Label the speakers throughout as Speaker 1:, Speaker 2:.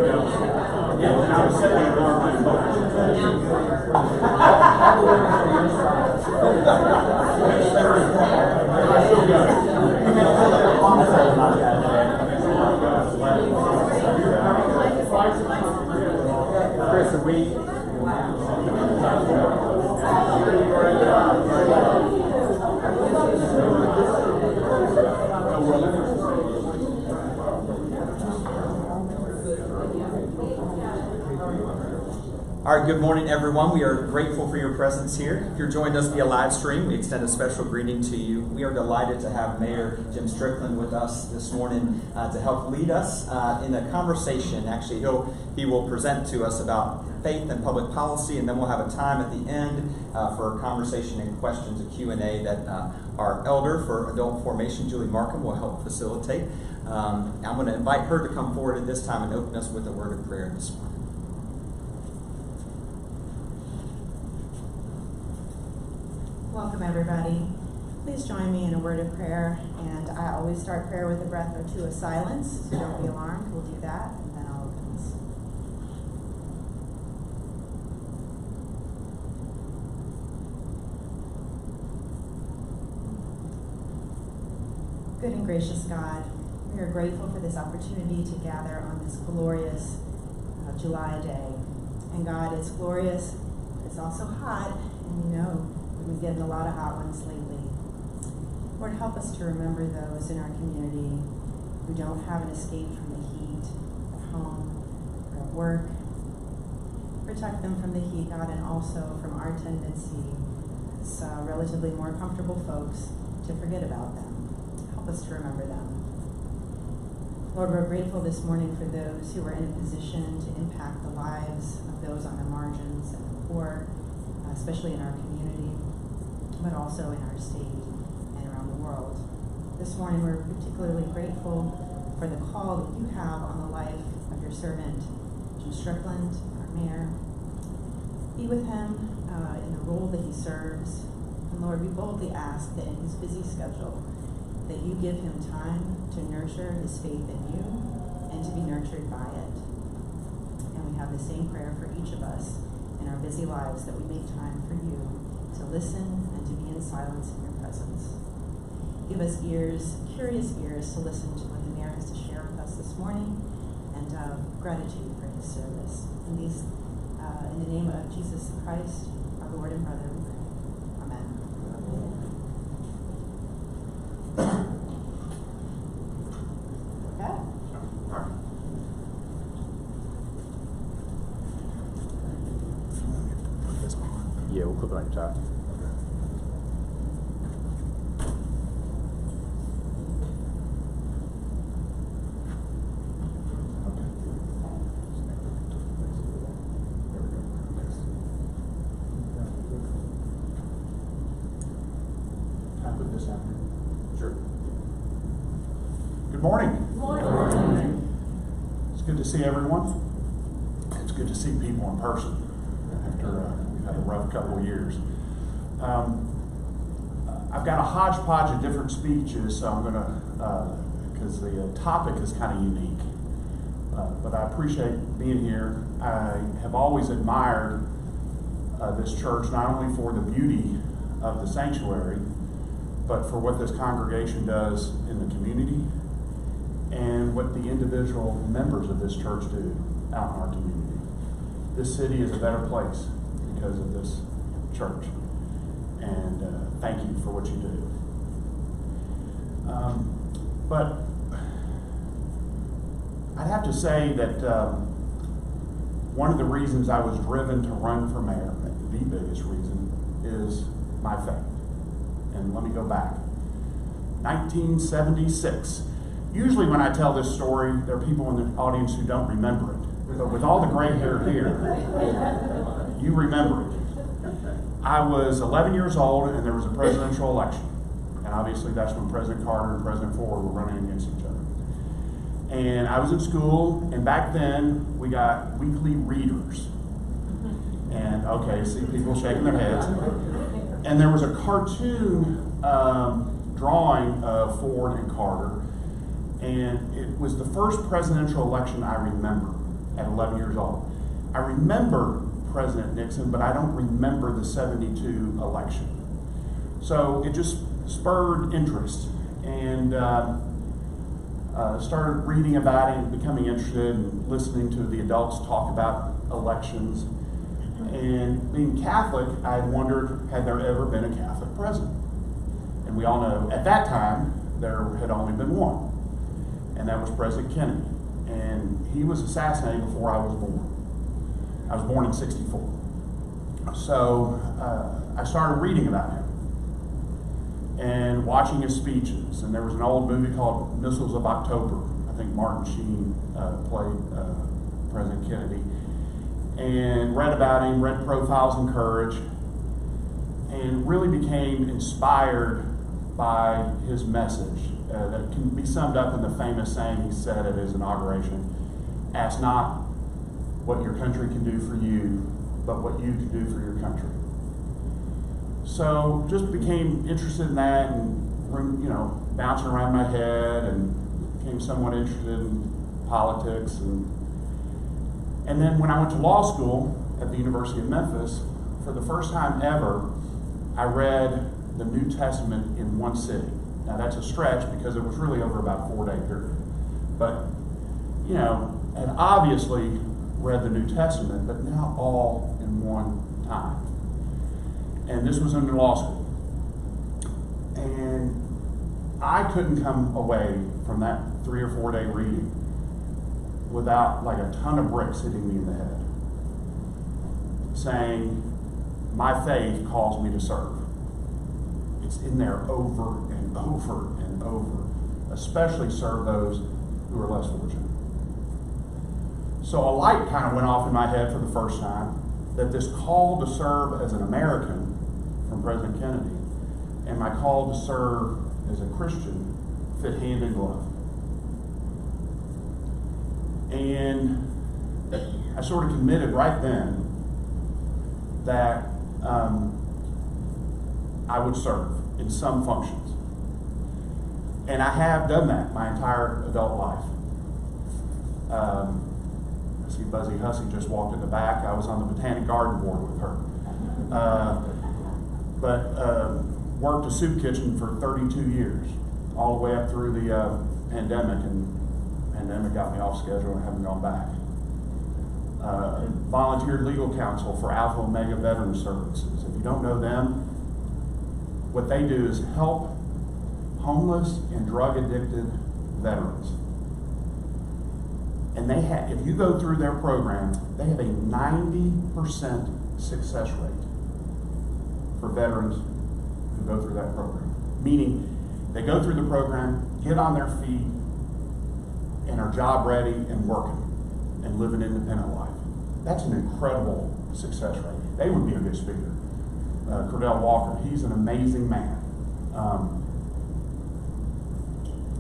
Speaker 1: Chris, are we? All right, good morning, everyone. We are grateful for your presence here. If you're joining us via live stream, we extend a special greeting to you. We are delighted to have Mayor Jim Strickland with us this morning to help lead us in a conversation. Actually, he will present to us about faith and public policy, and then we'll have a time at the end for a conversation and questions, a Q&A that our elder for adult formation, Julie Markham, will help facilitate. I'm going to invite her to come forward at this time and open us with a word of prayer this morning.
Speaker 2: Welcome, everybody. Please join me in a word of prayer. And I always start prayer with a breath or two of silence, so don't be alarmed. We'll do that, and then I'll open this. Good and gracious God, we are grateful for this opportunity to gather on this glorious July day. And God, it's glorious, but it's also hot, and you know, we've been getting a lot of hot ones lately. Lord, help us to remember those in our community who don't have an escape from the heat at home or at work. Protect them from the heat, God, and also from our tendency as relatively more comfortable folks to forget about them. Help us to remember them. Lord, we're grateful this morning for those who are in a position to impact the lives of those on the margins and the poor, especially in our community, but also in our state and around the world. This morning we're particularly grateful for the call that you have on the life of your servant, Jim Strickland, our mayor. Be with him in the role that he serves. And Lord, we boldly ask that in his busy schedule, that you give him time to nurture his faith in you and to be nurtured by it. And we have the same prayer for each of us in our busy lives, that we make time for you to listen and to be in silence in your presence. Give us ears, curious ears, to listen to what the mayor has to share with us this morning, and gratitude for his service. In the name of Jesus Christ, our Lord and brother, we pray. Amen. Okay.
Speaker 1: Yeah, we'll put it on your top.
Speaker 3: Can I put this out here? Sure. Good morning.
Speaker 2: Good morning.
Speaker 3: It's good to see everyone. It's good to see people in person after we've had a rough couple of years. I've got a hodgepodge of different speeches, so I'm going to, because the topic is kind of unique. But I appreciate being here. I have always admired this church, not only for the beauty of the sanctuary, but for what this congregation does in the community and what the individual members of this church do out in our community. This city is a better place because of this church. And thank you for what you do. But I'd have to say that one of the reasons I was driven to run for mayor, the biggest reason, is my faith. And let me go back. 1976. Usually when I tell this story, there are people in the audience who don't remember it. But with all the gray hair here, you remember it. I was 11 years old and there was a presidential election. And obviously that's when President Carter and President Ford were running against each other. And I was in school, and back then we got weekly readers. And okay, see people shaking their heads. And there was a cartoon drawing of Ford and Carter. And it was the first presidential election I remember. at 11 years old. I remember President Nixon, but I don't remember the 72 election. So it just spurred interest, and started reading about it and becoming interested and listening to the adults talk about elections. And being Catholic, I had wondered, had there ever been a Catholic president? And we all know at that time there had only been one, and that was President Kennedy. And he was assassinated before I was born. I was born in '64. So I started reading about him and watching his speeches. And there was an old movie called Missiles of October. I think Martin Sheen played President Kennedy. And read about him, read Profiles in Courage, and really became inspired by his message that can be summed up in the famous saying he said at his inauguration: "Ask not what your country can do for you, but what you can do for your country." So just became interested in that, and bouncing around my head, and became somewhat interested in politics. And then when I went to law school at the University of Memphis, for the first time ever, I read the New Testament in one sitting. Now that's a stretch because it was really over about a 4-day period. But, had obviously read the New Testament, but now all in one time. And this was in law school. And I couldn't come away from that 3 or 4 day reading without like a ton of bricks hitting me in the head, saying, my faith calls me to serve. It's in there over and over and over, especially serve those who are less fortunate. So a light kind of went off in my head for the first time that this call to serve as an American from President Kennedy and my call to serve as a Christian fit hand in glove. And I sort of committed right then that I would serve in some functions. And I have done that my entire adult life. I see Buzzy Hussey just walked in the back. I was on the Botanic Garden Board with her. But worked a soup kitchen for 32 years, all the way up through the pandemic, and the pandemic got me off schedule and haven't gone back. Volunteered legal counsel for Alpha Omega Veteran Services. If you don't know them, what they do is help homeless and drug-addicted veterans. And they have, if you go through their program, they have a 90% success rate for veterans who go through that program. Meaning, they go through the program, get on their feet, and are job ready and working and live an independent life. That's an incredible success rate. They would be a good speaker. Cordell Walker, he's an amazing man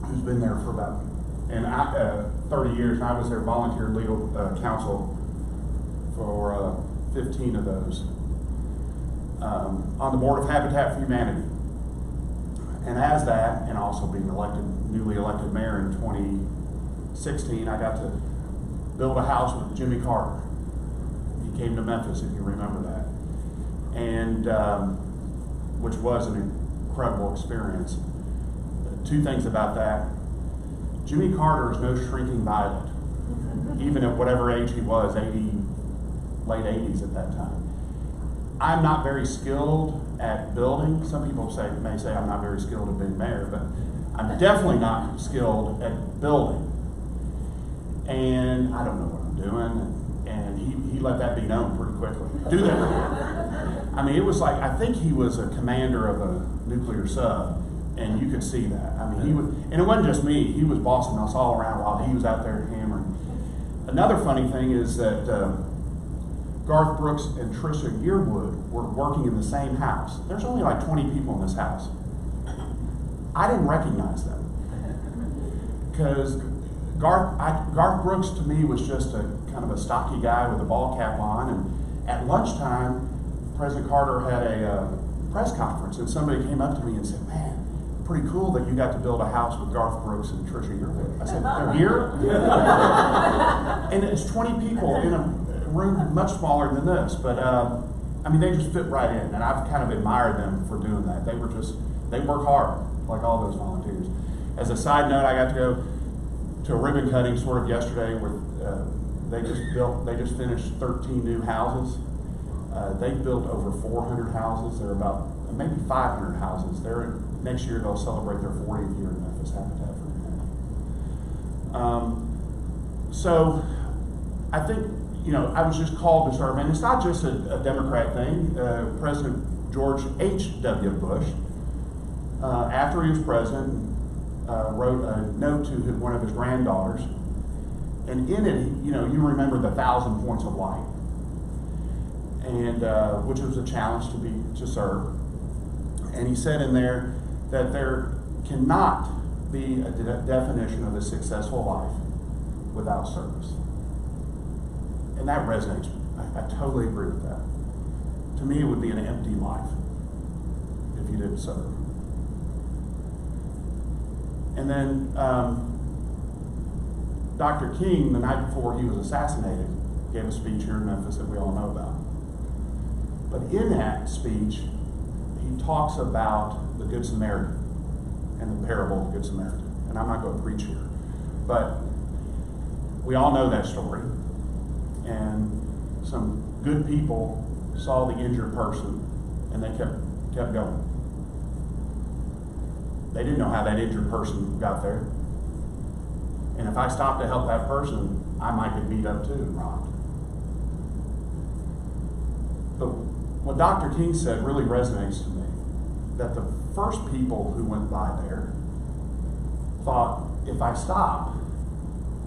Speaker 3: who's been there for about 30 years, and I was their volunteer legal counsel for 15 of those. On the board of Habitat for Humanity. And as that, and also being newly elected mayor in 2016, I got to build a house with Jimmy Carter. He came to Memphis, if you remember that. And which was an incredible experience. Two things about that. Jimmy Carter is no shrinking violet, even at whatever age he was, late 80s at that time. I'm not very skilled at building. Some people may say I'm not very skilled at being mayor, but I'm definitely not skilled at building. And I don't know what I'm doing, and he let that be known pretty quickly. Do that. I mean, it was like, I think he was a commander of a nuclear sub, and you could see that. I mean, and it wasn't just me, he was bossing us all around while he was out there hammering. Another funny thing is that Garth Brooks and Trisha Yearwood were working in the same house. There's only like 20 people in this house. I didn't recognize them. Because Garth Brooks to me was just a kind of a stocky guy with a ball cap on, and at lunchtime, President Carter had a press conference, and somebody came up to me and said, "Man, pretty cool that you got to build a house with Garth Brooks and Trisha Yearwood. I said, they're here? And it's 20 people in a room much smaller than this, but I mean, they just fit right in, and I've kind of admired them for doing that. They work hard, like all those volunteers. As a side note, I got to go to a ribbon cutting sort of yesterday where they just finished 13 new houses. They've built over 400 houses. They're about maybe 500 houses. Next year they'll celebrate their 40th year in Memphis Habitat for Humanity. So I think, I was just called to serve, and it's not just a Democrat thing. President George H.W. Bush, after he was president, wrote a note to one of his granddaughters, and in it, you remember the 1,000 points of light, and which was a challenge to serve. And he said in there that there cannot be a definition of a successful life without service. And that resonates. I totally agree with that. To me, it would be an empty life if you didn't serve. And then Dr. King, the night before he was assassinated, gave a speech here in Memphis that we all know about. But in that speech, he talks about the Good Samaritan and the parable of the Good Samaritan. And I'm not going to preach here, but we all know that story. And some good people saw the injured person, and they kept going. They didn't know how that injured person got there. And if I stopped to help that person, I might get beat up too and robbed. But what Dr. King said really resonates to me, that the first people who went by there thought, if I stop,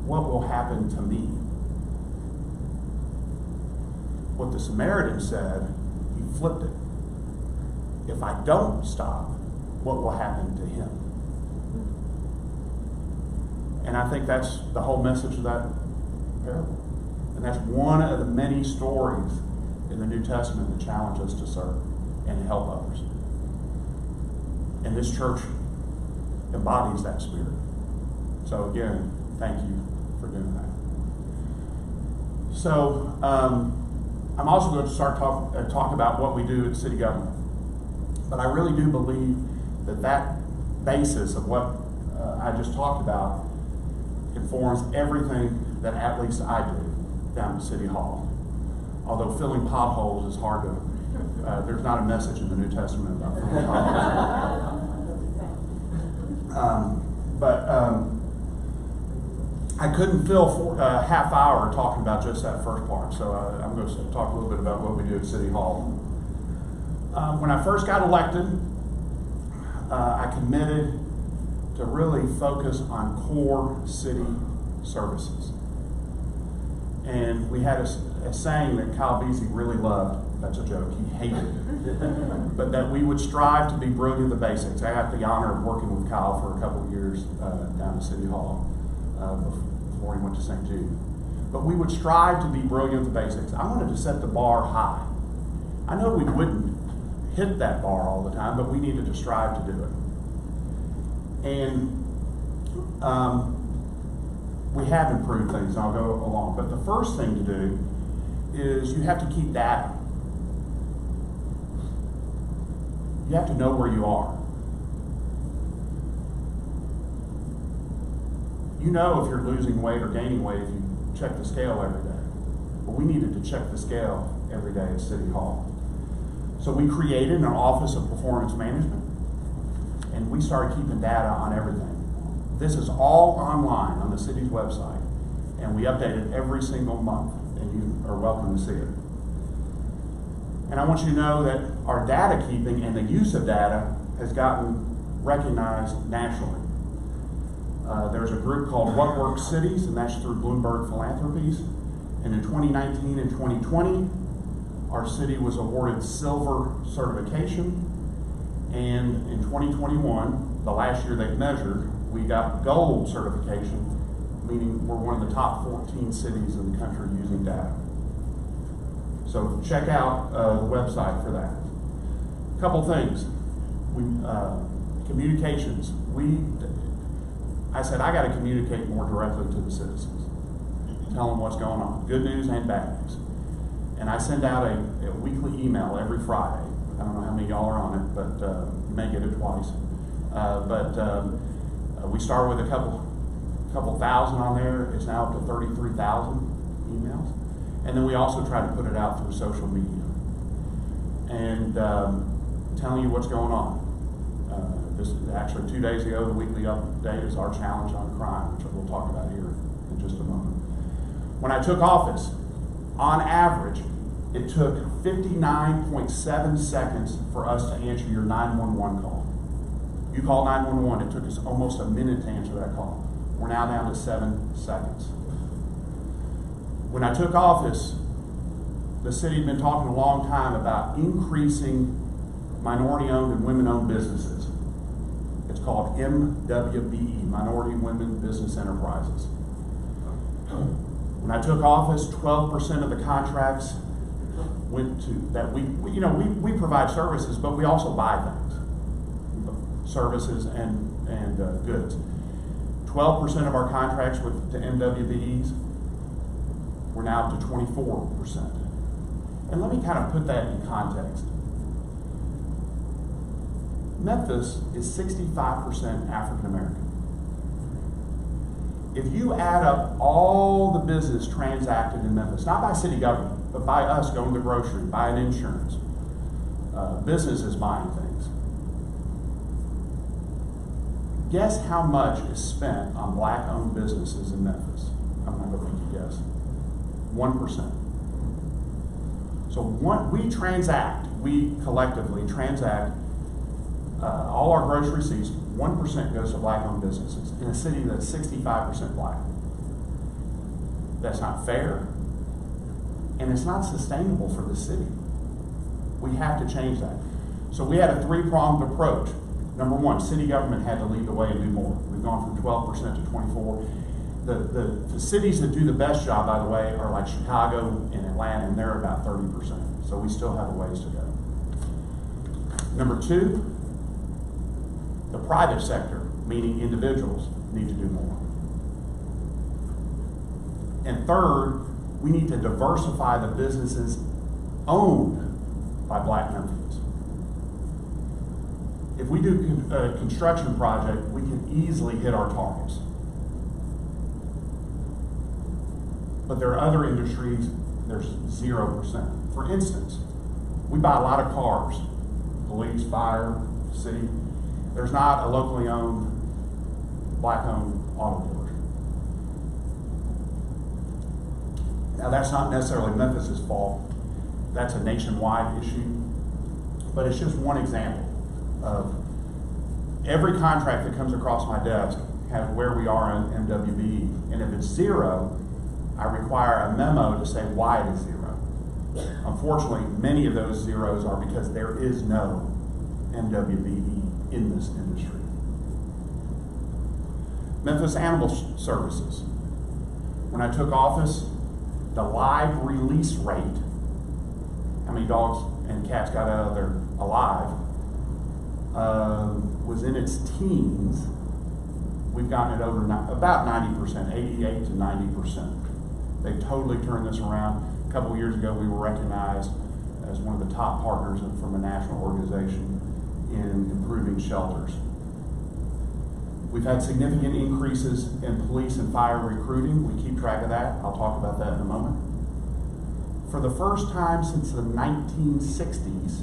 Speaker 3: what will happen to me? What the Samaritan said, he flipped it. If I don't stop, what will happen to him? And I think that's the whole message of that parable. And that's one of the many stories in the New Testament that challenge us to serve and help others. And this church embodies that spirit. So again, thank you for doing that. So I'm also going to start talk about what we do at city government. But I really do believe that basis of what I just talked about informs everything that at least I do down at City Hall. Although filling potholes is hard to, there's not a message in the New Testament about filling potholes. I couldn't fill a half hour talking about just that first part, so I'm going to talk a little bit about what we do at City Hall. When I first got elected, I committed to really focus on core city services. And we had a saying that Kyle Beasley really loved. That's a joke. He hated it. But that we would strive to be brilliant at the basics. I had the honor of working with Kyle for a couple of years down at City Hall before he went to St. Jude. But we would strive to be brilliant at the basics. I wanted to set the bar high. I know we wouldn't hit that bar all the time, but we needed to strive to do it. And we have improved things, and I'll go along. But the first thing to do is you have to keep data. You have to know where you are. You know if you're losing weight or gaining weight if you check the scale every day. But we needed to check the scale every day at City Hall. So we created an Office of Performance Management, and we started keeping data on everything. This is all online on the city's website, and we update it every single month, and you are welcome to see it. And I want you to know that our data keeping and the use of data has gotten recognized nationally. There's a group called What Works Cities, and that's through Bloomberg Philanthropies. And in 2019 and 2020, our city was awarded silver certification. And in 2021, the last year they measured, we got gold certification, meaning we're one of the top 14 cities in the country using data. So check out the website for that. A couple things. Communications. I said, I got to communicate more directly to the citizens, tell them what's going on, good news and bad news. And I send out a weekly email every Friday. I don't know how many of y'all are on it, but you may get it twice. We start with a couple thousand on there. It's now up to 33,000 emails. And then we also try to put it out through social media and telling you what's going on. This is actually 2 days ago, the weekly update is our challenge on crime, which we'll talk about here in just a moment. When I took office, on average, it took 59.7 seconds for us to answer your 911 call. You call 911, it took us almost a minute to answer that call. We're now down to 7 seconds. When I took office, the city had been talking a long time about increasing minority-owned and women-owned businesses. It's called MWBE, Minority Women Business Enterprises. When I took office, 12% of the contracts went to that. We provide services, but we also buy things, services and goods. 12% of our contracts with the MWBEs, we're now up to 24%. And let me kind of put that in context. Memphis is 65% African American. If you add up all the business transacted in Memphis, not by city government, but by us going to the grocery, buying insurance, businesses buying things, guess how much is spent on black-owned businesses in Memphis? I'm not going to make you guess. 1%. So we collectively transact all our grocery receipts. 1% goes to black-owned businesses in a city that's 65% black. That's not fair, and it's not sustainable for the city. We have to change that. So we had a three-pronged approach. Number one, city government had to lead the way and do more. We've gone from 12% to 24%. The cities that do the best job, by the way, are like Chicago and Atlanta, and they're about 30%. So we still have a ways to go. Number two, the private sector, meaning individuals, need to do more. And third, we need to diversify the businesses owned by black Memphians. If we do a construction project, we can easily hit our targets. But there are other industries, there's 0%. For instance, we buy a lot of cars, police, fire, city. There's not a locally owned, black-owned auto dealer. Now that's not necessarily Memphis's fault. That's a nationwide issue. But it's just one example of every contract that comes across my desk has where we are in MWBE. And if it's 0, I require a memo to say why it is 0. Unfortunately, many of those zeros are because there is no MWBE in this industry. Memphis Animal Services. When I took office, the live release rate, how many dogs and cats got out of there alive, was in its teens. We've gotten it over about 90%, 88 to 90%. They totally turned this around. A couple of years ago, we were recognized as one of the top partners from a national organization in improving shelters. We've had significant increases in police and fire recruiting. We keep track of that. I'll talk about that in a moment. For the first time since the 1960s,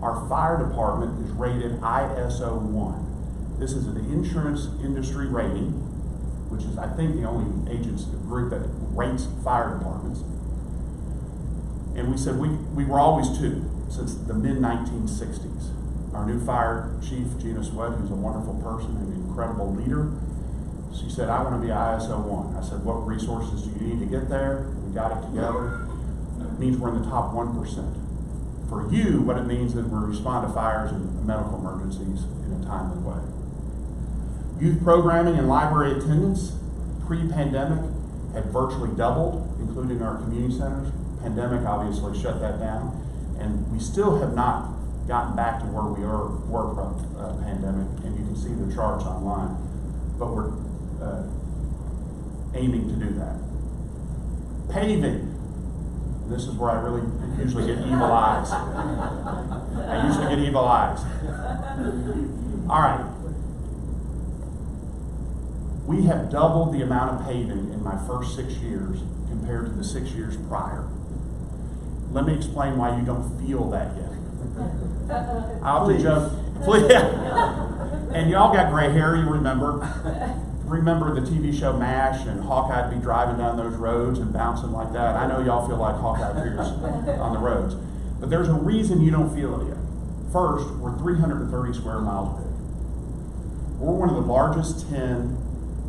Speaker 3: our fire department is rated ISO 1. This is an insurance industry rating, which is, I think, the only group that rates fire departments. And we said we were always 2 since the mid-1960s. Our new fire chief, Gina Sweat, who's a wonderful person and an incredible leader, she said, I want to be ISO 1. I said, what resources do you need to get there? We got it together. It means we're in the top 1%. For you, what it means is we respond to fires and medical emergencies in a timely way. Youth programming and library attendance, pre-pandemic, had virtually doubled, including our community centers. Pandemic obviously shut that down, and we still have not gotten back to where we were pandemic, and you can see the charts online. But we're aiming to do that. Paving. This is where I really usually get evil eyes. I usually get evil eyes. All right. We have doubled the amount of paving in my first 6 years compared to the 6 years prior. Let me explain why you don't feel that yet. I'll have to joke. And y'all got gray hair, you remember. Remember the TV show MASH, and Hawkeye'd be driving down those roads and bouncing like that. I know y'all feel like Hawkeye Pierce on the roads. But there's a reason you don't feel it yet. First, we're 330 square miles big. We're one of the largest 10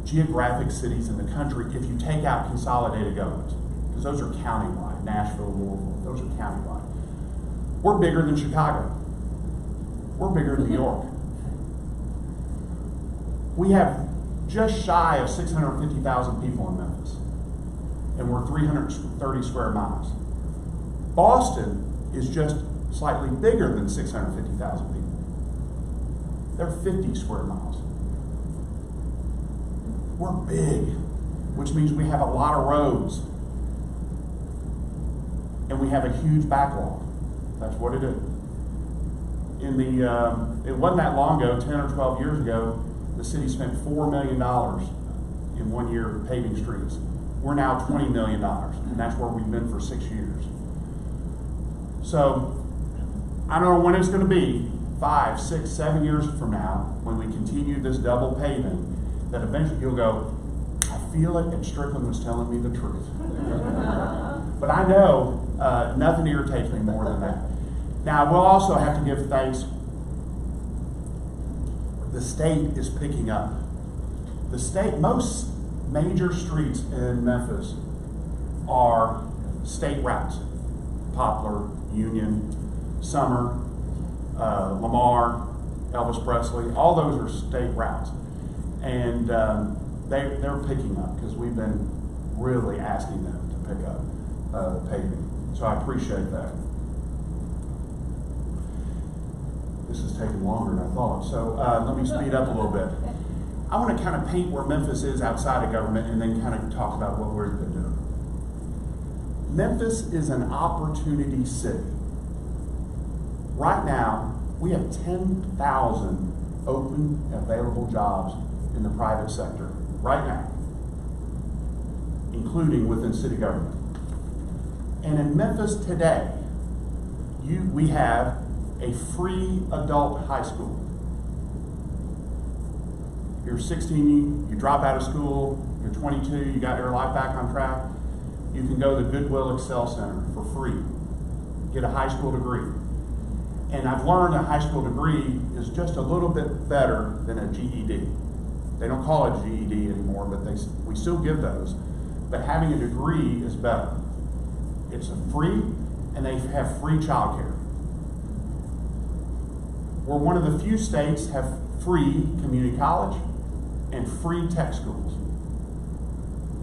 Speaker 3: geographic cities in the country if you take out consolidated governments, because those are countywide. Nashville, Louisville, those are countywide. We're bigger than Chicago. We're bigger than New York. We have just shy of 650,000 people in Memphis, and we're 330 square miles. Boston is just slightly bigger than 650,000 people. They're 50 square miles. We're big, which means we have a lot of roads, and we have a huge backlog. That's what it is. It wasn't that long ago, 10 or 12 years ago, the city spent $4 million in 1 year paving streets. We're now $20 million, and that's where we've been for 6 years. So, I don't know when it's going to be, 5, 6, 7 years from now, when we continue this double paving, that eventually you'll go, I feel it, and Strickland was telling me the truth. But I know nothing irritates me more than that. Now, we'll also have to give thanks. The state is picking up. The state, most major streets in Memphis are state routes. Poplar, Union, Summer, Lamar, Elvis Presley, all those are state routes. And they're picking up because we've been really asking them to pick up paving. So I appreciate that. This is taking longer than I thought, so let me speed up a little bit. I want to kind of paint where Memphis is outside of government and then kind of talk about what we've been doing. Memphis is an opportunity city. Right now, we have 10,000 open available jobs in the private sector, right now, including within city government. And in Memphis today, we have a free adult high school. You're 16, you drop out of school, you're 22, you got your life back on track, you can go to the Goodwill Excel Center for free, get a high school degree. And I've learned a high school degree is just a little bit better than a GED. They don't call it GED anymore, but we still give those. But having a degree is better. It's free, and they have free childcare. We're one of the few states that have free community college and free tech schools,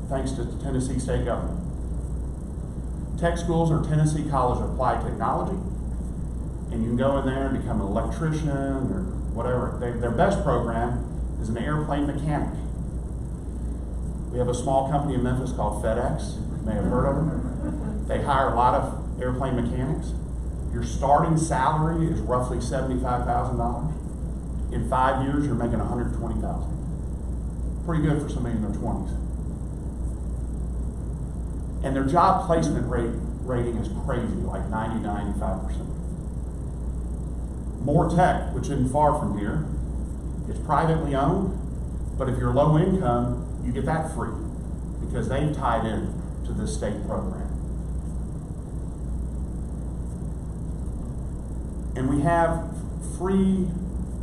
Speaker 3: thanks to the Tennessee state government. Tech schools are Tennessee College of Applied Technology, and you can go in there and become an electrician or whatever. Their best program is an airplane mechanic. We have a small company in Memphis called FedEx. You may have heard of them. They hire a lot of airplane mechanics. Your starting salary is roughly $75,000. In 5 years, you're making $120,000. Pretty good for somebody in their 20s. And their job placement rating is crazy, like 90, 95%. More Tech, which isn't far from here, it's privately owned, but if you're low income, you get that free because they've tied in to this state program. And we have free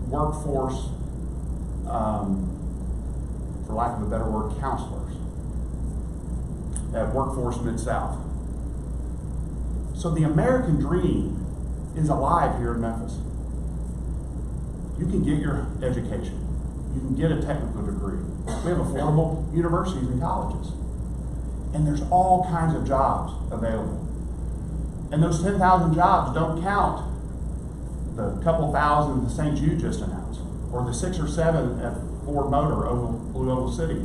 Speaker 3: workforce, for lack of a better word, counselors at Workforce Mid-South. So the American dream is alive here in Memphis. You can get your education. You can get a technical degree. We have affordable universities and colleges. And there's all kinds of jobs available. And those 10,000 jobs don't count the couple thousand that St. Jude just announced, or the 6 or 7 at Ford Motor over Blue Oval City,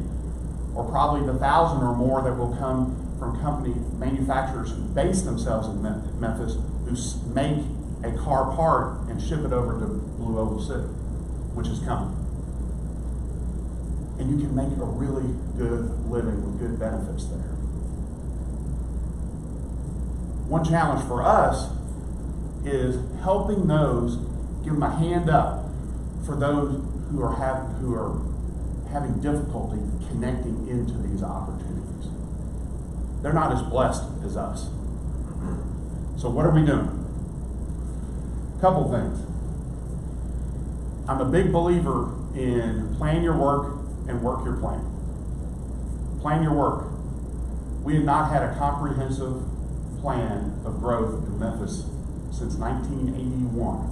Speaker 3: or probably the 1,000 or more that will come from company manufacturers who base themselves in Memphis, who make a car part and ship it over to Blue Oval City, which is coming. And you can make a really good living with good benefits there. One challenge for us is helping those, give them a hand up for those who are having difficulty connecting into these opportunities. They're not as blessed as us. So what are we doing? A couple things. I'm a big believer in plan your work and work your plan. Plan your work. We have not had a comprehensive plan of growth in Memphis since 1981.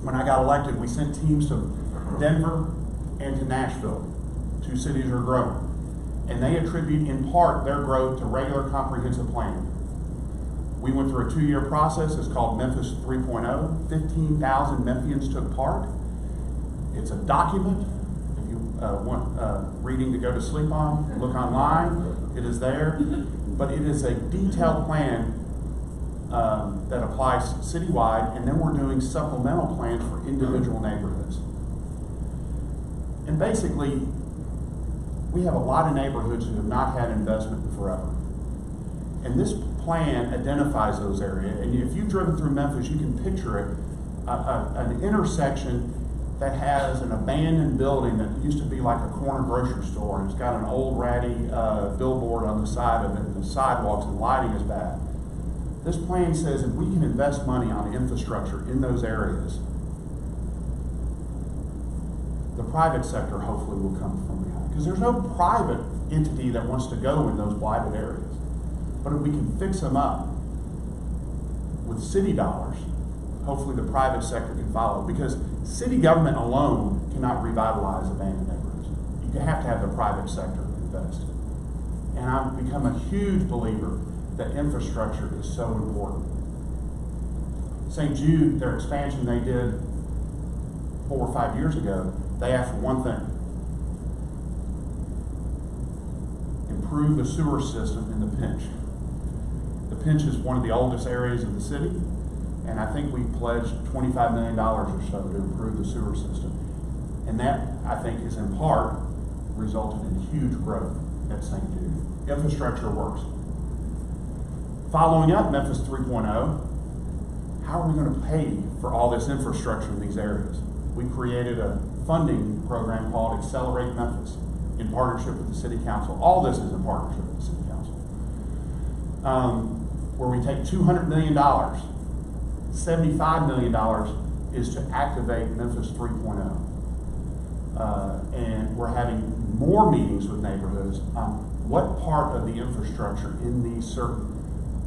Speaker 3: When I got elected, we sent teams to Denver and to Nashville. 2 cities are growing. And they attribute in part their growth to regular comprehensive planning. We went through a 2-year process. It's called Memphis 3.0. 15,000 Memphians took part. It's a document. If you want reading to go to sleep on, look online. It is there. But it is a detailed plan that applies citywide, and then we're doing supplemental plans for individual neighborhoods. And basically, we have a lot of neighborhoods who have not had investment in forever. And this plan identifies those areas. And if you've driven through Memphis, you can picture it, an intersection that has an abandoned building that used to be like a corner grocery store, and it's got an old ratty billboard on the side of it, and the sidewalks and lighting is bad. This plan says if we can invest money on infrastructure in those areas, the private sector hopefully will come from behind. Because there's no private entity that wants to go in those blighted areas. But if we can fix them up with city dollars, hopefully the private sector can follow. Because city government alone cannot revitalize abandoned neighborhoods. You have to have the private sector invest. And I've become a huge believer that infrastructure is so important. St. Jude, their expansion they did 4 or 5 years ago, they asked for one thing: improve the sewer system in the Pinch. The Pinch is one of the oldest areas of the city, and I think we pledged $25 million or so to improve the sewer system. And that, I think, is in part resulted in huge growth at St. Jude. Infrastructure works. Following up Memphis 3.0, how are we going to pay for all this infrastructure in these areas? We created a funding program called Accelerate Memphis in partnership with the City Council. All this is in partnership with the City Council. Where we take $200 million, $75 million is to activate Memphis 3.0. And we're having more meetings with neighborhoods on what part of the infrastructure in these certain,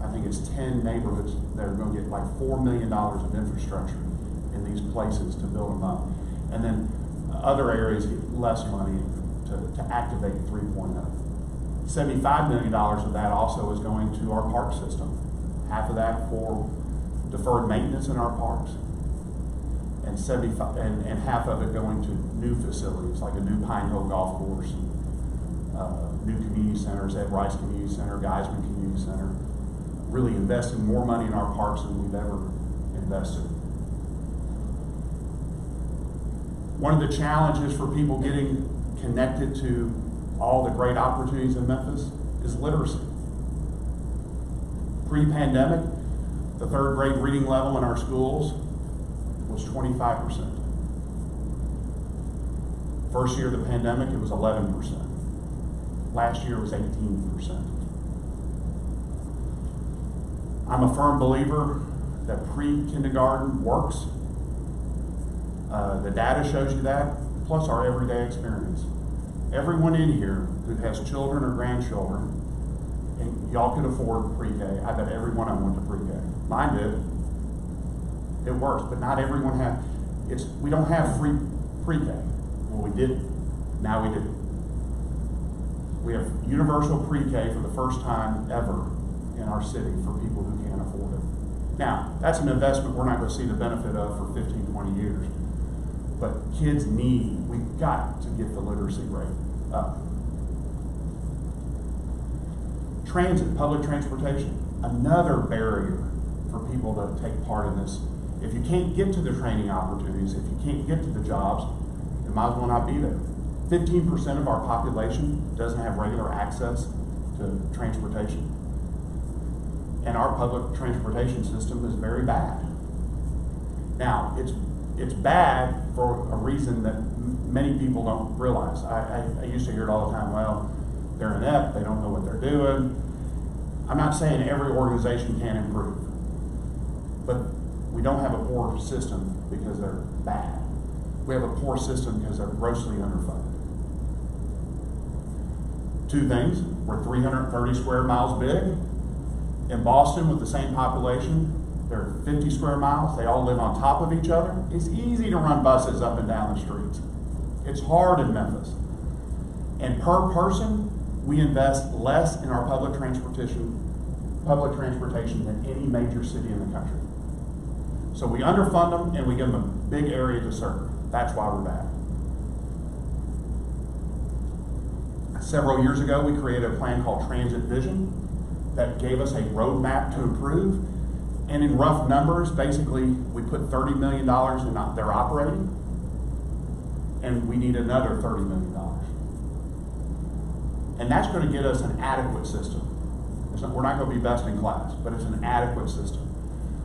Speaker 3: I think it's 10 neighborhoods that are going to get like $4 million of infrastructure in these places to build them up. And then other areas get less money to activate 3.0. $75 million of that also is going to our park system. Half of that for deferred maintenance in our parks, and half of it going to new facilities like a new Pine Hill Golf Course, new community centers, Ed Rice Community Center, Geisman Community Center. Really investing more money in our parks than we've ever invested. One of the challenges for people getting connected to all the great opportunities in Memphis is literacy. Pre-pandemic, the 3rd grade reading level in our schools was 25%. First year of the pandemic, it was 11%. Last year, it was 18%. I'm a firm believer that pre-kindergarten works. The data shows you that, plus our everyday experience. Everyone in here who has children or grandchildren, and y'all could afford pre-K, I bet every one of them went to pre-K. Mine did. It works, but not everyone we don't have free pre-K. Well, we did. Now we do. We have universal pre-K for the first time ever in our city for people who can't afford it. Now, that's an investment we're not going to see the benefit of for 15, 20 years. But kids we've got to get the literacy rate up. Transit, public transportation, another barrier for people to take part in this. If you can't get to the training opportunities, if you can't get to the jobs, you might as well not be there. 15% of our population doesn't have regular access to transportation. And our public transportation system is very bad. Now, it's bad for a reason that many people don't realize. I used to hear it all the time, well, they're inept, they don't know what they're doing. I'm not saying every organization can improve, but we don't have a poor system because they're bad. We have a poor system because they're grossly underfunded. Two things, we're 330 square miles big. In Boston, with the same population, they're 50 square miles. They all live on top of each other. It's easy to run buses up and down the streets. It's hard in Memphis. And per person, we invest less in our public transportation than any major city in the country. So we underfund them and we give them a big area to serve. That's why we're bad. Several years ago, we created a plan called Transit Vision that gave us a roadmap to improve. And in rough numbers, basically, we put $30 million in their operating, and we need another $30 million. And that's going to get us an adequate system. We're not going to be best in class, but it's an adequate system.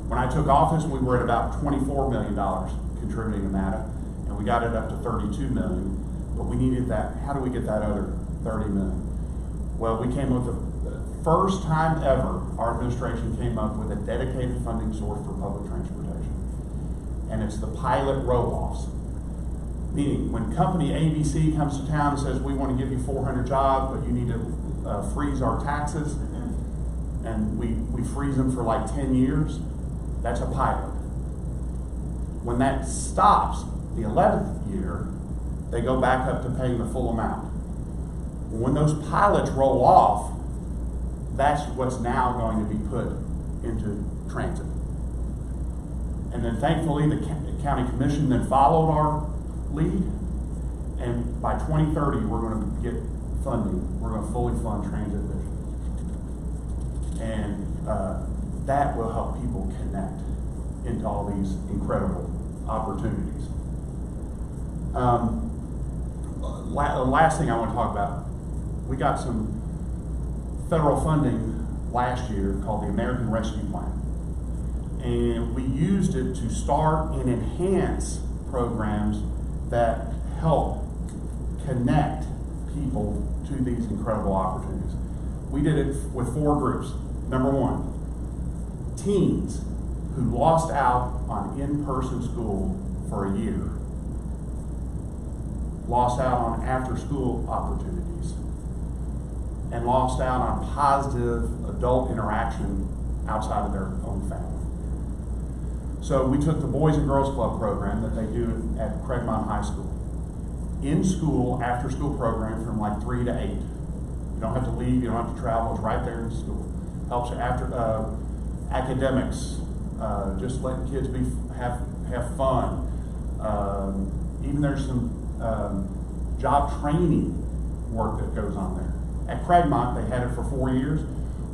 Speaker 3: When I took office, we were at about $24 million contributing to MATA, and we got it up to $32 million, but we needed that. How do we get that other $30 million? Well, we came up with the first time ever our administration came up with a dedicated funding source for public transportation. And it's the pilot roll-offs. Meaning, when company ABC comes to town and says, we want to give you 400 jobs, but you need to freeze our taxes, and we freeze them for like 10 years, that's a pilot. When that stops, the 11th year, they go back up to paying the full amount. When those pilots roll off, that's what's now going to be put into transit. And then thankfully the county commission then followed our lead, and by 2030 we're going to get funding. We're going to fully fund Transit Vision. And that will help people connect into all these incredible opportunities. Last thing I want to talk about, we got some federal funding last year called the American Rescue Plan. And we used it to start and enhance programs that help connect people to these incredible opportunities. We did it with 4 groups. Number 1, teens who lost out on in-person school for a year, lost out on after-school opportunities, and lost out on positive adult interaction outside of their own family. So we took the Boys and Girls Club program that they do at Craigmont High School. In school, after school program from like 3 to 8. You don't have to leave, you don't have to travel, it's right there in school. Helps you after academics, just letting kids have fun. Even there's some job training work that goes on there. At Craigmont, they had it for 4 years.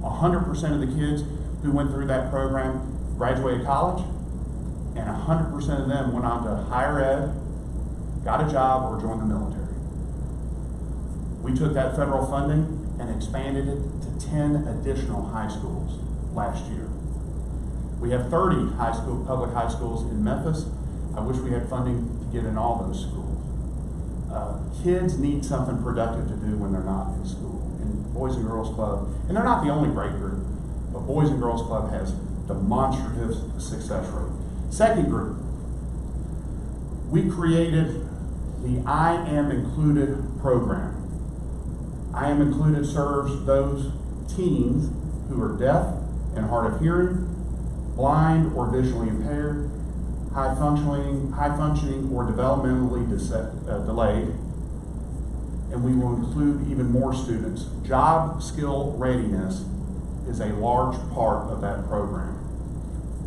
Speaker 3: 100% of the kids who went through that program graduated college, and 100% of them went on to higher ed, got a job, or joined the military. We took that federal funding and expanded it to 10 additional high schools last year. We have 30 public high schools in Memphis. I wish we had funding to get in all those schools. Kids need something productive to do when they're not in school. And Boys and Girls Club, and they're not the only great group, but Boys and Girls Club has demonstrative success rate. Second group, we created the I Am Included program. I Am Included serves those teens who are deaf and hard of hearing, blind or visually impaired, high functioning or developmentally delayed, and we will include even more students. Job skill readiness is a large part of that program.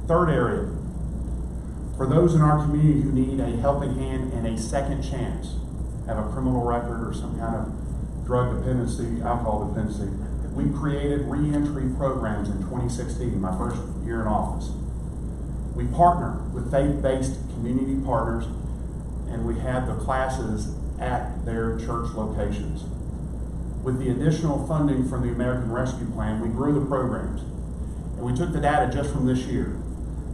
Speaker 3: Third area, for those in our community who need a helping hand and a second chance, have a criminal record or some kind of drug dependency, alcohol dependency, we created reentry programs in 2016, my first year in office. We partner with faith-based community partners, and we have the classes at their church locations. With the additional funding from the American Rescue Plan, we grew the programs. And we took the data just from this year.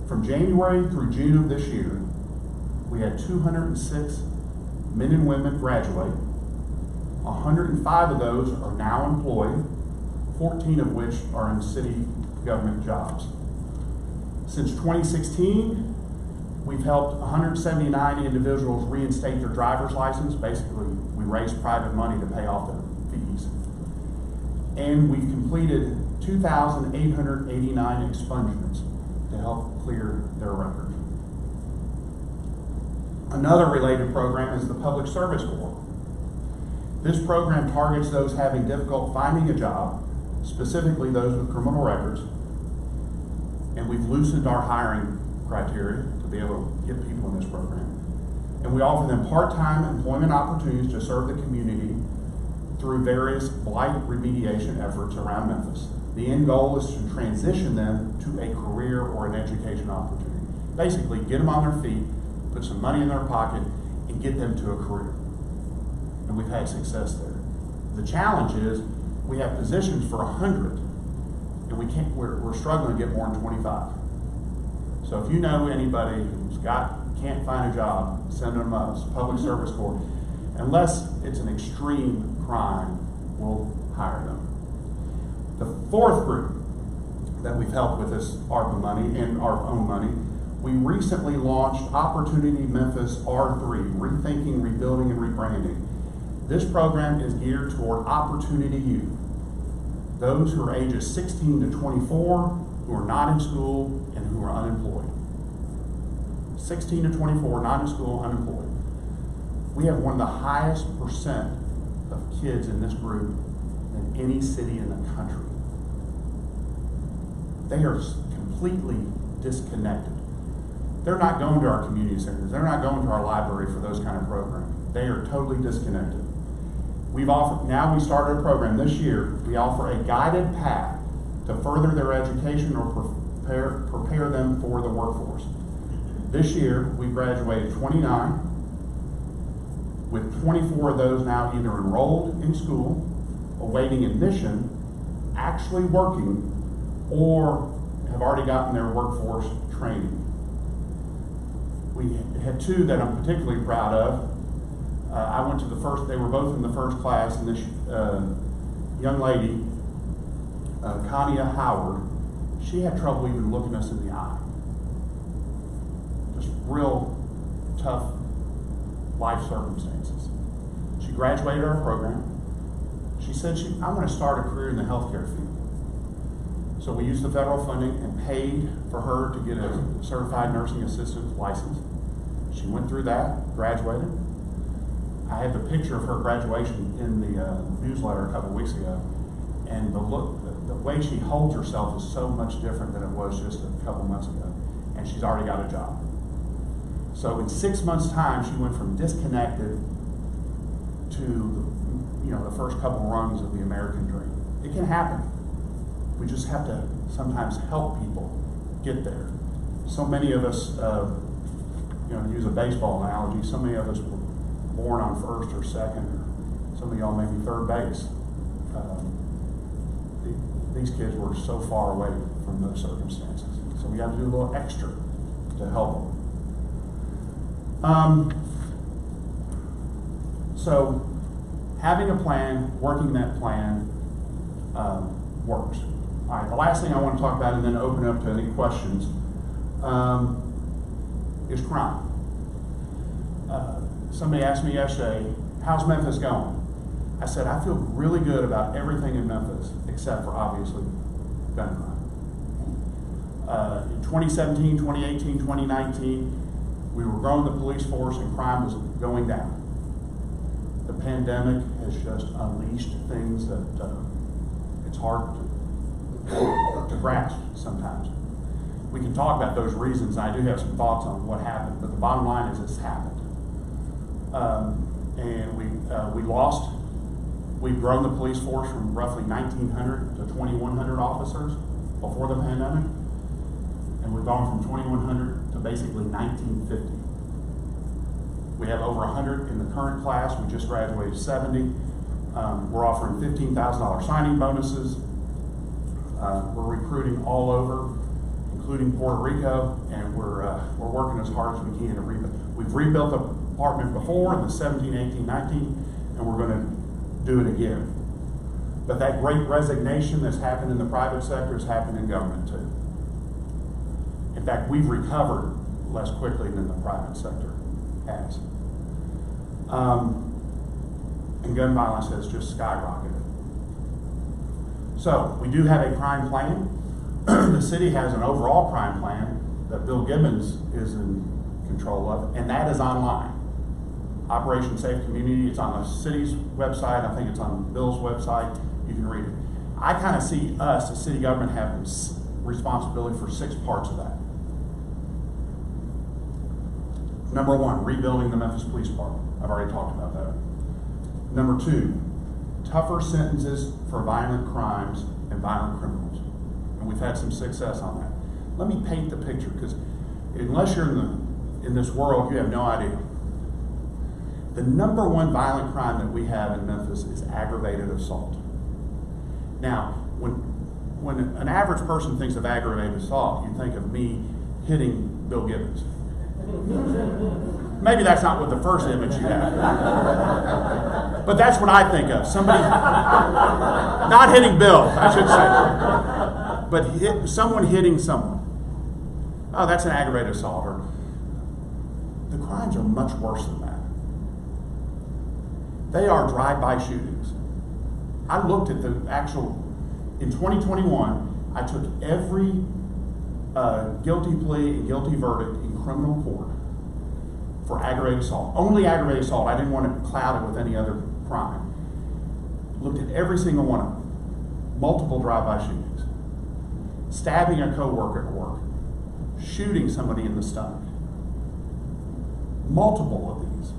Speaker 3: From January through June of this year, we had 206 men and women graduate. 105 of those are now employed, 14 of which are in city government jobs. Since 2016, we've helped 179 individuals reinstate their driver's license. Basically, we raised private money to pay off their fees. And we've completed 2,889 expungements to help clear their record. Another related program is the Public Service Corps. This program targets those having difficulty finding a job, specifically those with criminal records, and we've loosened our hiring criteria to be able to get people in this program. And we offer them part-time employment opportunities to serve the community through various blight remediation efforts around Memphis. The end goal is to transition them to a career or an education opportunity. Basically, get them on their feet, put some money in their pocket, and get them to a career. And we've had success there. The challenge is we have positions for 100, and we're struggling to get more than 25. So if you know anybody who's can't find a job, send them us, Public Service Corps. Unless it's an extreme crime, we'll hire them. The fourth group that we've helped with this ARPA money and our own money, we recently launched Opportunity Memphis R3, Rethinking, Rebuilding, and Rebranding. This program is geared toward opportunity youth, those who are ages 16 to 24, who are not in school and who are unemployed. 16 to 24, not in school, unemployed. We have one of the highest percent of kids in this group than any city in the country. They are completely disconnected. They're not going to our community centers. They're not going to our library for those kind of programs. They are totally disconnected. Now we started a program this year. We offer a guided path to further their education or prepare them for the workforce. This year, we graduated 29, with 24 of those now either enrolled in school, awaiting admission, actually working, or have already gotten their workforce training. We had two that I'm particularly proud of. I went to the first, they were both in the first class, and this young lady, Kania Howard, she had trouble even looking us in the eye. Just real tough life circumstances. She graduated our program. She said, I want to start a career in the healthcare field. So we used the federal funding and paid for her to get a certified nursing assistant license. She went through that, graduated. I had the picture of her graduation in the newsletter a couple of weeks ago, and the way she holds herself is so much different than it was just a couple months ago, and she's already got a job. So in 6 months' time, she went from disconnected to the first couple rungs of the American dream. It can happen. We just have to sometimes help people get there. So many of us, to use a baseball analogy, so many of us were born on first or second, or some of y'all maybe third base. These kids were so far away from those circumstances. So we have to do a little extra to help them. So having a plan, working that plan works. All right, the last thing I want to talk about and then open up to any questions is crime. Somebody asked me yesterday, how's Memphis going? I said, I feel really good about everything in Memphis, except for obviously gun crime. In 2017, 2018, 2019, we were growing the police force and crime was going down. The pandemic has just unleashed things that it's hard to grasp sometimes. We can talk about those reasons. I do have some thoughts on what happened, but the bottom line is it's happened. And we've grown the police force from roughly 1,900 to 2,100 officers before the pandemic. And we've gone from 2,100 to basically 1,950. We have over 100 in the current class. We just graduated 70. We're offering $15,000 signing bonuses. We're recruiting all over, including Puerto Rico, and we're working as hard as we can to rebuild. We've rebuilt the department before in the 17, 18, 19, and we're going to do it again. But that great resignation that's happened in the private sector has happened in government too. In fact, we've recovered less quickly than the private sector has. And gun violence has just skyrocketed. So, we do have a crime plan. The city has an overall crime plan that Bill Gibbons is in control of, and that is online. Operation Safe Community, it's on the city's website. I think it's on Bill's website. You can read it. I kind of see us, the city government, having responsibility for 6 parts of that. Number 1, rebuilding the Memphis Police Department. I've already talked about that. Number 2, tougher sentences for violent crimes and violent criminals. And we've had some success on that. Let me paint the picture, because unless you're in this world, you have no idea. The number 1 violent crime that we have in Memphis is aggravated assault. Now, when an average person thinks of aggravated assault, you think of me hitting Bill Gibbons. Maybe that's not what the first image you have. But that's what I think of. Somebody, not hitting Bill, I should say. But someone hitting someone. Oh, that's an aggravated assault. Or, the crimes are much worse than that. They are drive-by shootings. I looked at the actual, in 2021, I took every guilty plea and guilty verdict in criminal court for aggravated assault. Only aggravated assault. I didn't want to cloud it with any other crime. Looked at every single one of them. Multiple drive-by shootings. Stabbing a coworker at work. Shooting somebody in the stomach. Multiple of these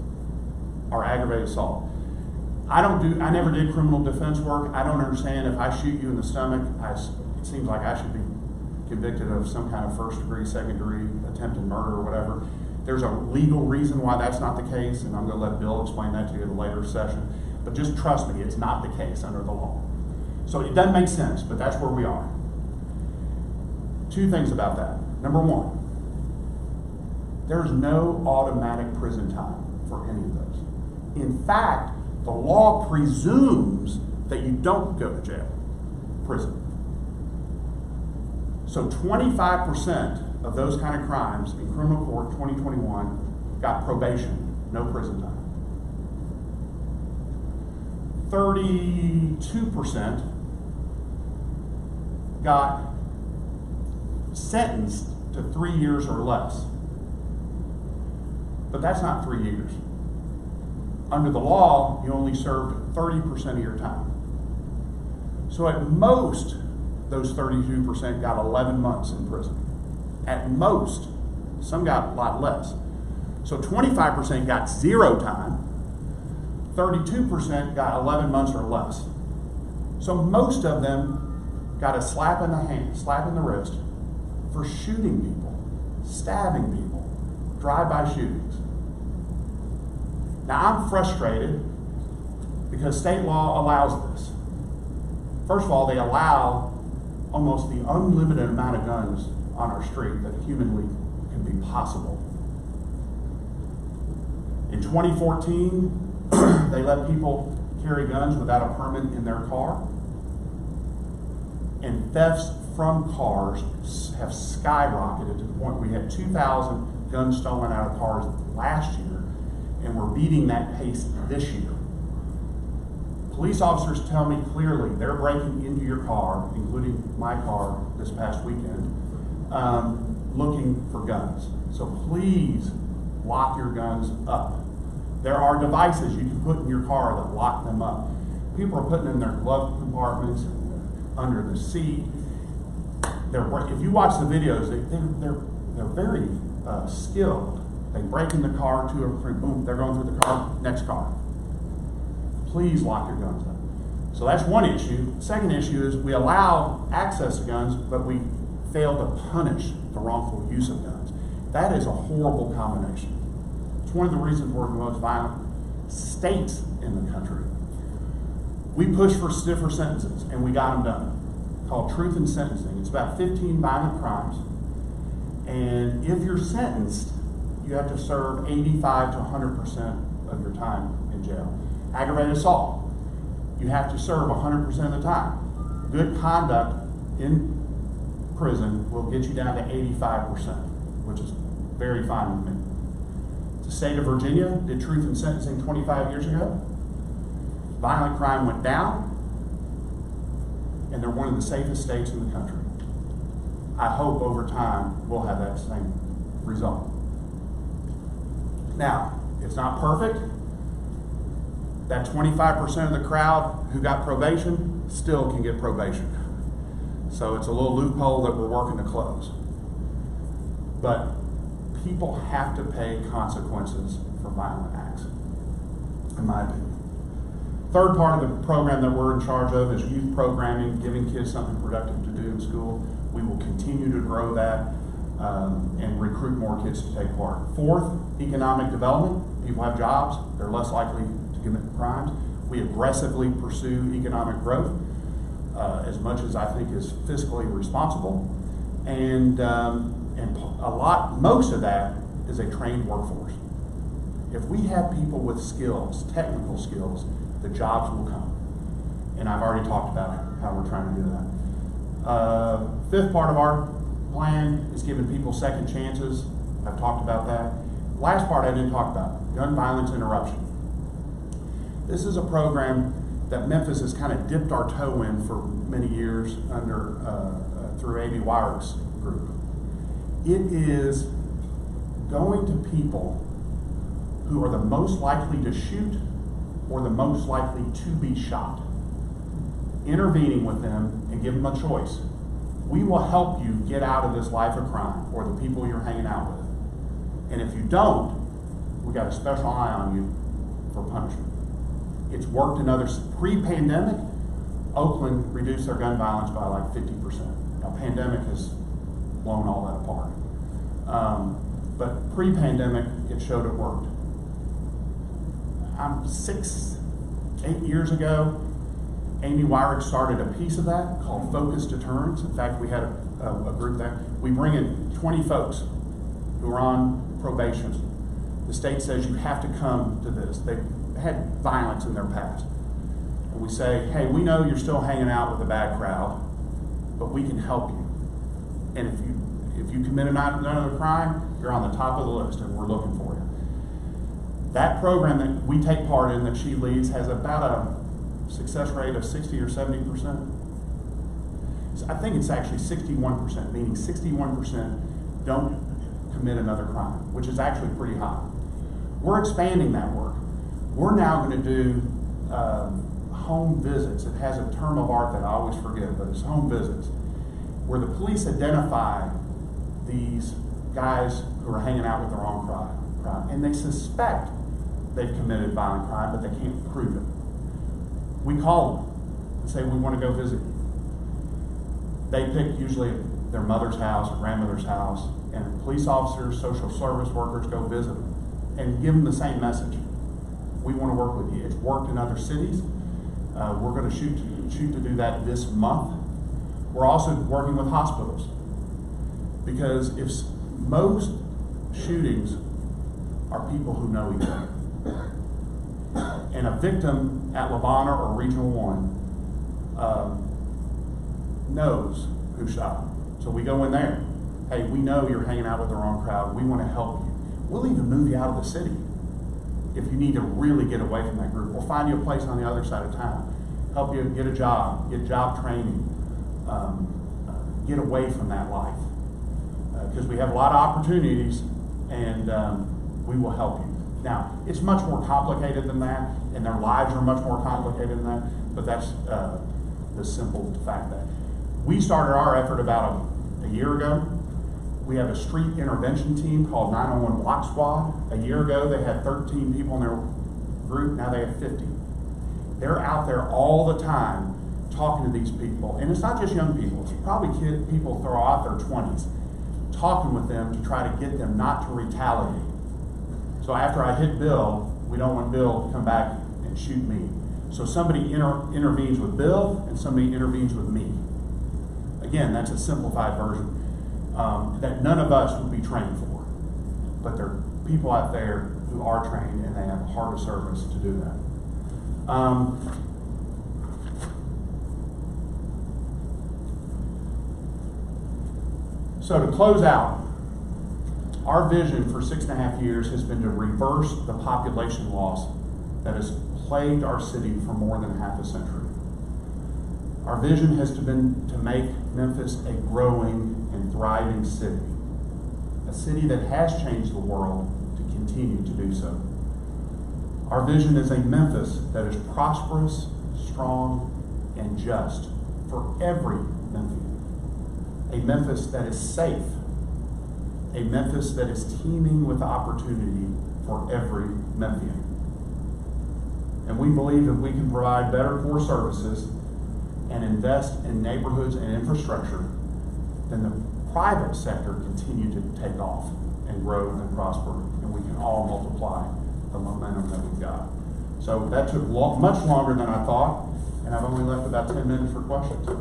Speaker 3: are aggravated assault. I never did criminal defense work. I don't understand if I shoot you in the stomach, it seems like I should be convicted of some kind of first degree, second degree, attempted murder or whatever. There's a legal reason why that's not the case, and I'm going to let Bill explain that to you in a later session. But just trust me, it's not the case under the law. So it doesn't make sense, but that's where we are. 2 things about that. Number 1, there's no automatic prison time for any of those. In fact, the law presumes that you don't go to jail, prison. So 25% of those kind of crimes in criminal court 2021 got probation, no prison time. 32% got sentenced to 3 years or less. But that's not 3 years. Under the law, you only served 30% of your time. So at most, those 32% got 11 months in prison. At most. Some got a lot less. So 25% got 0 time. 32% got 11 months or less. So most of them got a slap in the hand, slap in the wrist for shooting people, stabbing people, drive-by shootings. Now I'm frustrated because state law allows this. First of all, they allow almost the unlimited amount of guns on our street that humanly can be possible. In 2014, they let people carry guns without a permit in their car. And thefts from cars have skyrocketed to the point we had 2,000 guns stolen out of cars last year, and we're beating that pace this year. Police officers tell me clearly they're breaking into your car, including my car this past weekend, looking for guns. So please lock your guns up. There are devices you can put in your car that lock them up. People are putting them in their glove compartments, under the seat. if you watch the videos, they're very skilled. They break in the car, 2 or 3, boom, they're going through the car, next car. Please lock your guns up. So that's one issue. Second issue is we allow access to guns, but we fail to punish the wrongful use of guns. That is a horrible combination. It's one of the reasons we're the most violent states in the country. We pushed for stiffer sentences, and we got them done, called Truth in Sentencing. It's about 15 violent crimes, and if you're sentenced, you have to serve 85 to 100% of your time in jail. Aggravated assault, you have to serve 100% of the time. Good conduct in prison will get you down to 85%, which is very fine with me. The state of Virginia did Truth in Sentencing 25 years ago. Violent crime went down, and they're one of the safest states in the country. I hope over time we'll have that same result. Now, it's not perfect. That 25% of the crowd who got probation still can get probation. So it's a little loophole that we're working to close. But people have to pay consequences for violent acts, in my opinion. Third part of the program that we're in charge of is youth programming, giving kids something productive to do in school. We will continue to grow that and recruit more kids to take part. Fourth, economic development. People have jobs, they're less likely to commit crimes. We aggressively pursue economic growth as much as I think is fiscally responsible. And most of that is a trained workforce. If we have people with skills, technical skills, the jobs will come. And I've already talked about how we're trying to do that. Fifth part of our plan is giving people second chances. I've talked about that. Last part I didn't talk about, gun violence interruption. This is a program that Memphis has kind of dipped our toe in for many years through A.B. Wyrick's group. It is going to people who are the most likely to shoot or the most likely to be shot, intervening with them and give them a choice. We will help you get out of this life of crime or the people you're hanging out with. And if you don't, we got a special eye on you for punishment. It's worked in others. Pre-pandemic, Oakland reduced their gun violence by like 50%. Now, pandemic has blown all that apart. But pre-pandemic, it showed it worked. 8 years ago, Amy Wyrick started a piece of that called Focused Deterrence. In fact, we had a group there. We bring in 20 folks who are on probation. The state says you have to come to this. They've had violence in their past. And we say, hey, we know you're still hanging out with a bad crowd, but we can help you. And if you commit another crime, you're on the top of the list and we're looking for you. That program that we take part in, that she leads, has about a success rate of 60 or 70%. I think it's actually 61%, meaning 61% don't commit another crime, which is actually pretty high. We're expanding that work. We're now going to do home visits. It has a term of art that I always forget, but it's home visits, where the police identify these guys who are hanging out with the wrong crime, and they suspect they've committed violent crime, but they can't prove it. We call them and say, we want to go visit you. They pick usually their mother's house or grandmother's house, and police officers, social service workers go visit them and give them the same message. We want to work with you. It's worked in other cities. We're going to shoot to do that this month. We're also working with hospitals, because if most shootings are people who know each other, and a victim at Lavana or Regional 1 knows who shot him. So we go in there. Hey, we know you're hanging out with the wrong crowd. We want to help you. We'll even move you out of the city if you need to really get away from that group. We'll find you a place on the other side of town, help you get a job, get job training, get away from that life. Because we have a lot of opportunities, and we will help you. Now, it's much more complicated than that, and their lives are much more complicated than that, but that's the simple fact that we started our effort about a year ago. We have a street intervention team called 911 Block Squad. A year ago, they had 13 people in their group. Now they have 50. They're out there all the time talking to these people. And it's not just young people. It's probably people throughout their 20s, talking with them to try to get them not to retaliate. So after I hit Bill, we don't want Bill to come back and shoot me. So somebody intervenes with Bill and somebody intervenes with me. Again, that's a simplified version that none of us would be trained for. But there are people out there who are trained and they have a heart of service to do that. So to close out, our vision for 6.5 years has been to reverse the population loss that has plagued our city for more than half a century. Our vision has been to make Memphis a growing and thriving city, a city that has changed the world to continue to do so. Our vision is a Memphis that is prosperous, strong, and just for every Memphian. A Memphis that is safe, a Memphis that is teeming with opportunity for every Memphian. And we believe that we can provide better core services and invest in neighborhoods and infrastructure, then the private sector continue to take off and grow and prosper, and we can all multiply the momentum that we've got. So that took much longer than I thought, and I've only left about 10 minutes for questions.
Speaker 4: Well,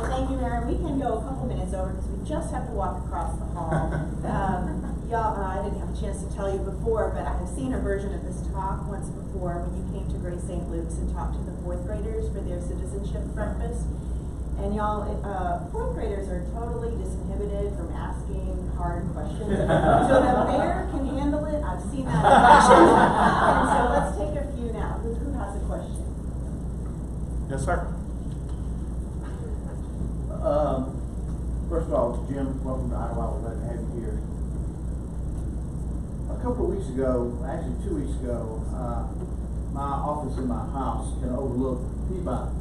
Speaker 4: thank you, Mayor. We can go a couple minutes over because we just have to walk across the hall. Y'all, I didn't have a chance to tell you before, but I have seen a version of this talk once before when you came to Grace St. Luke's and talked to the fourth graders for their citizenship breakfast. And y'all, fourth graders are totally disinhibited from asking hard questions. So the mayor can handle it. I've seen that in action. And so let's take a few now. Who has a question?
Speaker 3: Yes, sir.
Speaker 5: First of all, Jim, welcome to Iowa. We're glad to have you here. A couple of weeks ago, actually 2 weeks ago, my office in my house can overlook Peabody.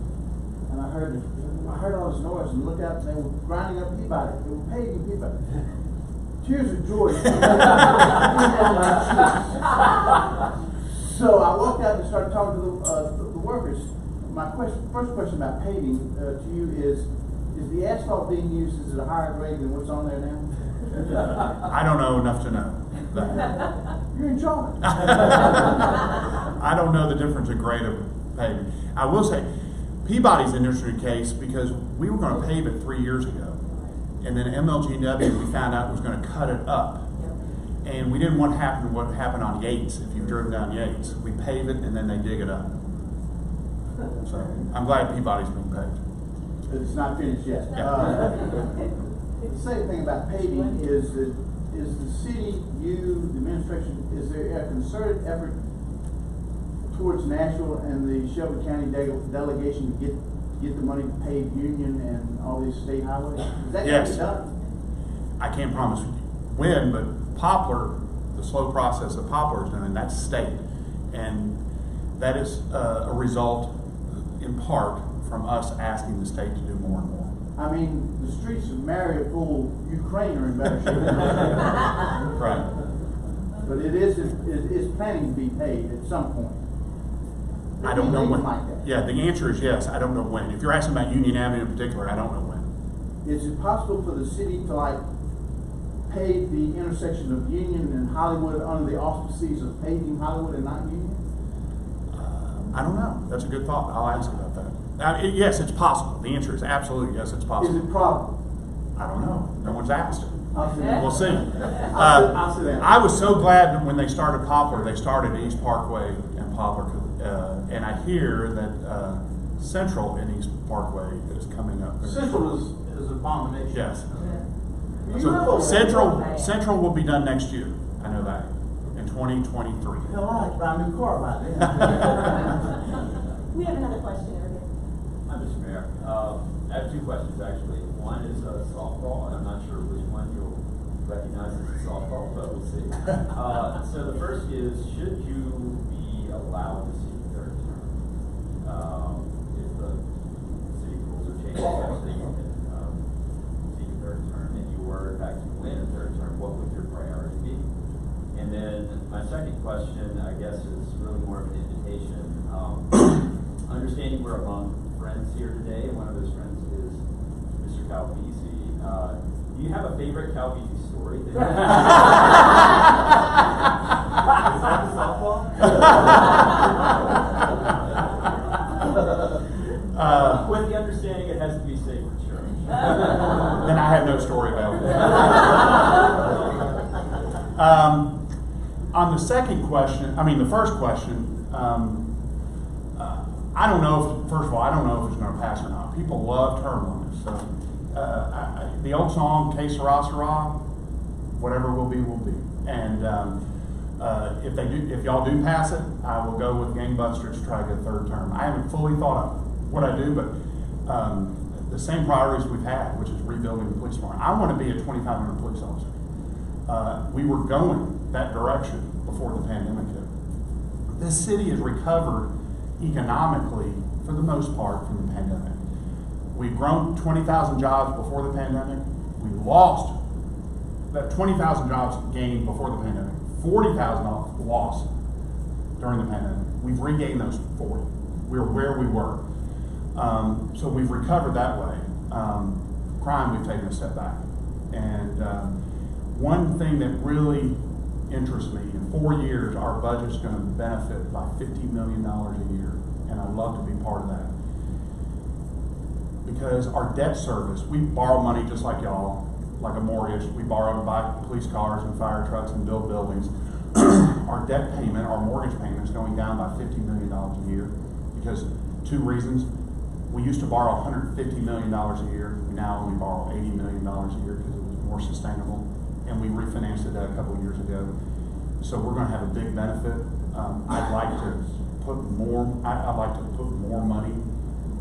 Speaker 5: And I heard all this noise and looked out and they were grinding up Peabody. They were paving Peabody. Tears of joy. So I walked out and started talking to the workers. My first question about paving to you is the asphalt being used, is it a higher grade than what's on there now?
Speaker 3: I don't know enough to know that.
Speaker 5: You're in charge.
Speaker 3: I don't know the difference in grade of paving. I will say, Peabody's an interesting case because we were going to pave it 3 years ago. And then MLGW, we found out, was going to cut it up. And we didn't want what happened on Yates. If you've driven down Yates, we pave it and then they dig it up. So I'm glad Peabody's being paved.
Speaker 5: It's not finished yet.
Speaker 3: Yeah.
Speaker 5: The second thing about paving is that the city, you, the administration, is there a concerted effort towards Nashville and the Shelby County delegation to get the money to pave Union and all these state highways? Is that
Speaker 3: Yes.
Speaker 5: going to be done?
Speaker 3: I can't promise when, but Poplar, the slow process that Poplar is doing, that's state. And that is a result, in part, from us asking the state to do more and more.
Speaker 5: I mean, the streets of Mariupol, Ukraine are in better shape.
Speaker 3: Right.
Speaker 5: But it is planning to be paid at some point.
Speaker 3: I don't know when.
Speaker 5: Like that.
Speaker 3: Yeah, the answer is yes. I don't know when. If you're asking about Union Avenue in particular, I don't know when.
Speaker 5: Is it possible for the city to pave the intersection of Union and Hollywood under the auspices of paving Hollywood and not Union?
Speaker 3: I don't know. That's a good thought. I'll ask about that. Yes, it's possible. The answer is absolutely yes, it's possible.
Speaker 5: Is it probable?
Speaker 3: I don't know. No one's asked.
Speaker 5: I'll say that.
Speaker 3: We'll see.
Speaker 5: I'll say that.
Speaker 3: I was so glad that when they started Poplar, they started East Parkway and Poplar. And I hear that Central and East Parkway is coming up.
Speaker 5: Central is an abomination.
Speaker 3: Yes.
Speaker 5: You
Speaker 3: So
Speaker 5: know
Speaker 3: Central will be done next year. I know that. In 2023.
Speaker 5: Hell, I buy a new car by then.
Speaker 4: We have another question over here.
Speaker 6: Hi, Mr. Mayor. I have two questions, actually. One is softball, and I'm not sure which one you'll recognize as a softball, but we'll see. So the first is, should you question, I guess, is really more of an invitation. Understanding we're among friends here today, and one of those friends is Mr. Calvisi. Do you have a favorite Calvisi story? Is that the softball? With the understanding it has to be sacred, sure.
Speaker 3: Then I have no story about it. On the second question, the first question, I don't know if, first of all, I don't know if it's going to pass or not. People love term limits. So, the old song, Que Sera, Sera, whatever will be, will be. And if y'all do pass it, I will go with gangbusters to try to get a third term. I haven't fully thought of what I do, but the same priorities we've had, which is rebuilding the police department. I want to be a 2,500 police officer. We were going that direction before the pandemic hit. This city has recovered economically, for the most part, from the pandemic. We've grown 20,000 jobs before the pandemic. We lost that 20,000 jobs gained before the pandemic. 40,000 lost during the pandemic. We've regained those 40. We're where we were. So we've recovered that way. Crime, we've taken a step back. And one thing that really interests me, in 4 years, our budget's going to benefit by $50 million a year. And I'd love to be part of that. Because our debt service, we borrow money just like y'all, like a mortgage. We borrow to buy police cars and fire trucks and build buildings. Our debt payment, our mortgage payment is going down by $50 million a year because two reasons. We used to borrow $150 million a year. We now only borrow $80 million a year because it was more sustainable. And we refinanced it a couple of years ago. So we're going to have a big benefit. I'd like to put more money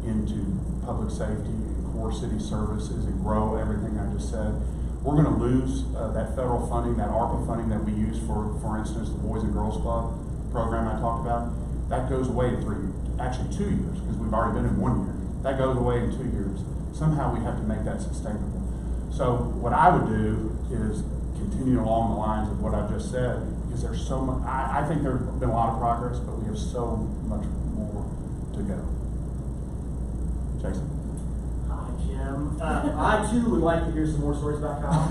Speaker 3: into public safety and core city services and grow everything I just said. We're going to lose that federal funding, that ARPA funding that we use for instance, the Boys and Girls Club program I talked about. That goes away in 2 years, because we've already been in 1 year. That goes away in 2 years. Somehow we have to make that sustainable. So what I would do is continue along the lines of what I've just said, because there's so much. I think there's been a lot of progress, but we have so much more to go. Jason?
Speaker 7: Hi, Jim. I too would like to hear some more stories about Kyle.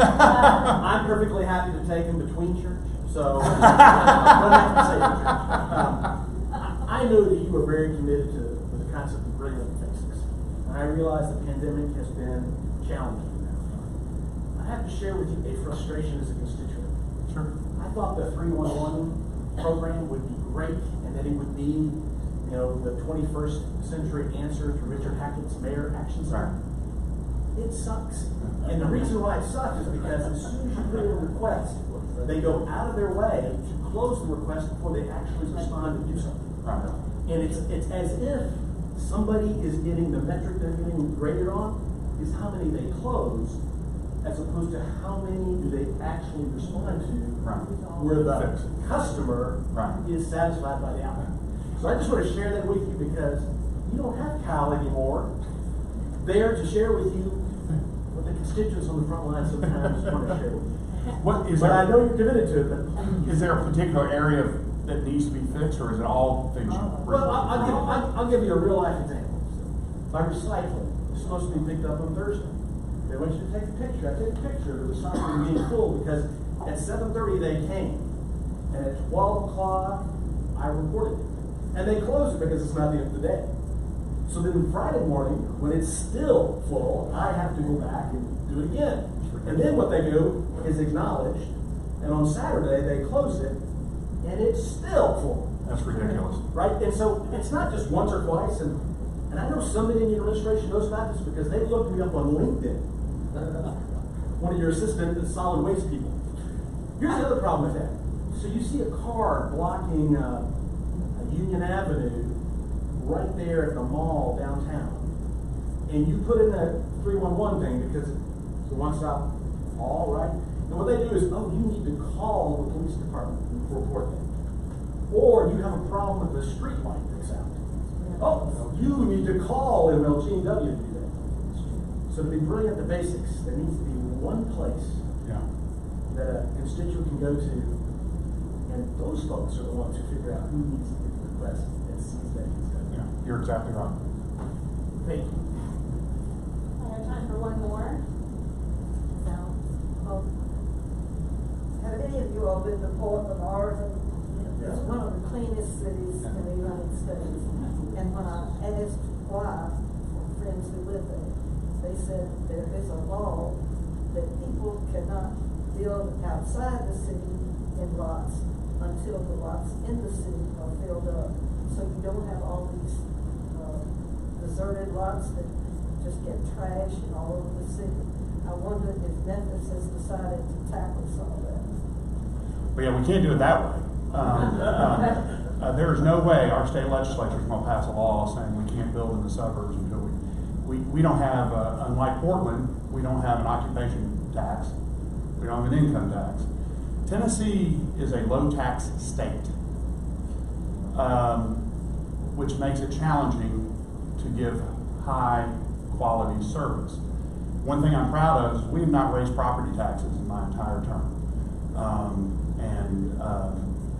Speaker 7: I'm perfectly happy to take him between church, so don't have to say church. I know that you are very committed to the concept of brilliant fixes. I realize the pandemic has been challenging in that regard. I have to share with you a frustration as a constituent.
Speaker 3: Sure.
Speaker 7: I thought the 311 program would be great, and that it would be, the 21st century answer to Richard Hackett's Mayor Action Center. It sucks. And the reason why it sucks is because as soon as you put in a request, they go out of their way to close the request before they actually respond and do something.
Speaker 3: Right.
Speaker 7: And it's as if somebody is getting the metric they're getting graded on is how many they close, as opposed to how many do they actually respond to,
Speaker 3: Right.
Speaker 7: where the customer
Speaker 3: Right.
Speaker 7: is satisfied by the outcome. So I just want to share that with you because you don't have Kyle anymore there to share with you what the constituents on the front line sometimes want to share with you. But I know you're committed to it. But
Speaker 3: Is there a particular area that needs to be fixed, or is it all things?
Speaker 7: Well, I'll give you a real life example. By recycling, it's supposed to be picked up on Thursday. They want you to take a picture. I took a picture of the recycling being full because at 7:30 they came, and at 12 o'clock I reported it. And they closed it because it's not the end of the day. So then Friday morning, when it's still full, I have to go back and do it again. And then what they do is acknowledge, and on Saturday they close it, and it's still full.
Speaker 3: That's ridiculous.
Speaker 7: Right? And so it's not just once or twice, and I know somebody in your administration knows about this because they looked me up on LinkedIn. One of your assistant solid waste people. Here's the other problem with that. So you see a car blocking Union Avenue right there at the mall downtown. And you put in that 311 thing because it's a one-stop all, right? And what they do is, you need to call the police department and report that. Or you have a problem with the street light that's out. You need to call MLG&W to do that. So to be brilliant at the basics, there needs to be one place that a constituent can go to and then those folks are the ones who figure out who needs to get the request and sees that he's done.
Speaker 3: Yeah, you're exactly right.
Speaker 7: Thank you.
Speaker 4: I have time for one more. So,
Speaker 8: Have any of you all been to Portland, Oregon?
Speaker 7: Yeah.
Speaker 8: It's one of the cleanest cities in the United States. And it's why, friends who live there, they said there is a law that people cannot build outside the city in lots until the lots in the city are filled up. So you don't have all these deserted lots that just get trashed all over the city. I wonder if Memphis has decided to tackle some of that.
Speaker 3: But yeah, we can't do it that way. There is no way our state legislature is going to pass a law saying we can't build in the suburbs until we don't have, unlike Portland, we don't have an occupation tax. We don't have an income tax. Tennessee is a low tax state, which makes it challenging to give high quality service. One thing I'm proud of is we have not raised property taxes in my entire term.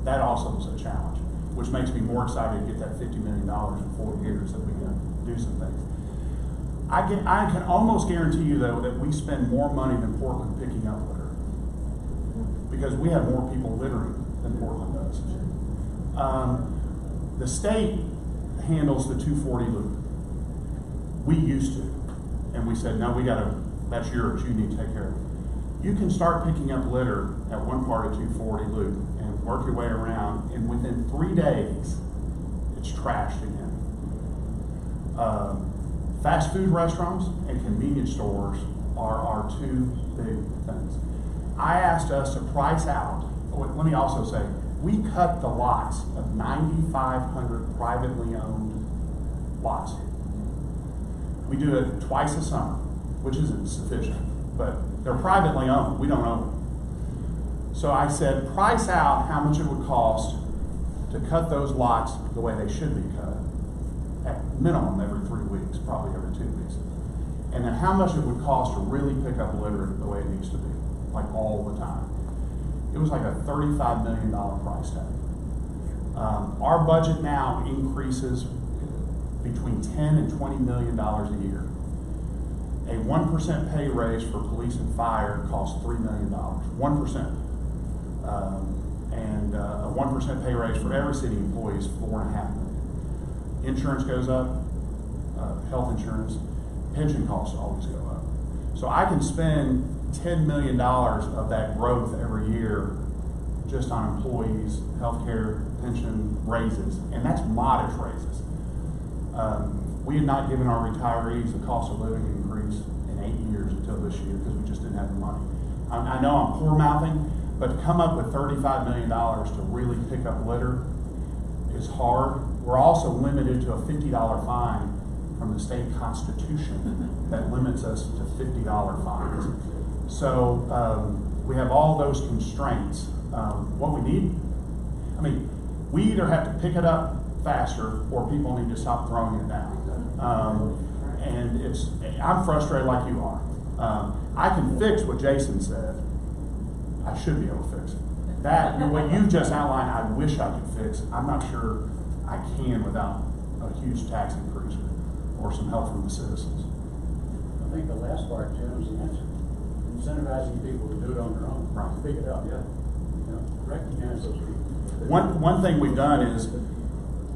Speaker 3: That also was a challenge, which makes me more excited to get that $50 million in 4 years that we can do some things. I can almost guarantee you, though, that we spend more money than Portland picking up litter, because we have more people littering than Portland does. The state handles the 240 loop. We used to, and we said, no, that's yours, you need to take care of it. You can start picking up litter at one part of 240 loop and work your way around, and within 3 days, it's trashed again. Fast food restaurants and convenience stores are our two big things. I asked us to price out, let me also say, we cut the lots of 9,500 privately owned lots. We do it twice a summer, which isn't sufficient, but they're privately owned, we don't own them. So I said, price out how much it would cost to cut those lots the way they should be cut, at minimum every 3 weeks, probably every 2 weeks. And then how much it would cost to really pick up litter the way it needs to be, like all the time. It was like a $35 million price tag. Our budget now increases between $10 and $20 million a year. A 1% pay raise for police and fire costs $3 million, 1%. And a 1% pay raise for every city employee is $4.5 million. Insurance goes up, health insurance, pension costs always go up. So I can spend $10 million of that growth every year just on employees, healthcare, pension raises, and that's modest raises. We had not given our retirees a cost of living increase in 8 years until this year because we just didn't have the money. I know I'm poor mouthing, but to come up with $35 million to really pick up litter is hard. We're also limited to a $50 fine from the state constitution that limits us to $50 fines. So we have all those constraints. What we need, we either have to pick it up faster or people need to stop throwing it down. And I'm frustrated like you are. I can fix what Jason said. I should be able to fix it. What you just outlined, I wish I could fix. I'm not sure I can without a huge tax increase or some help from the citizens.
Speaker 9: I think the last part, Jim, is the answer. Incentivizing people to do it on their own.
Speaker 3: Right.
Speaker 9: Pick it up.
Speaker 7: Yeah.
Speaker 9: Recognize those people.
Speaker 3: One thing we've done is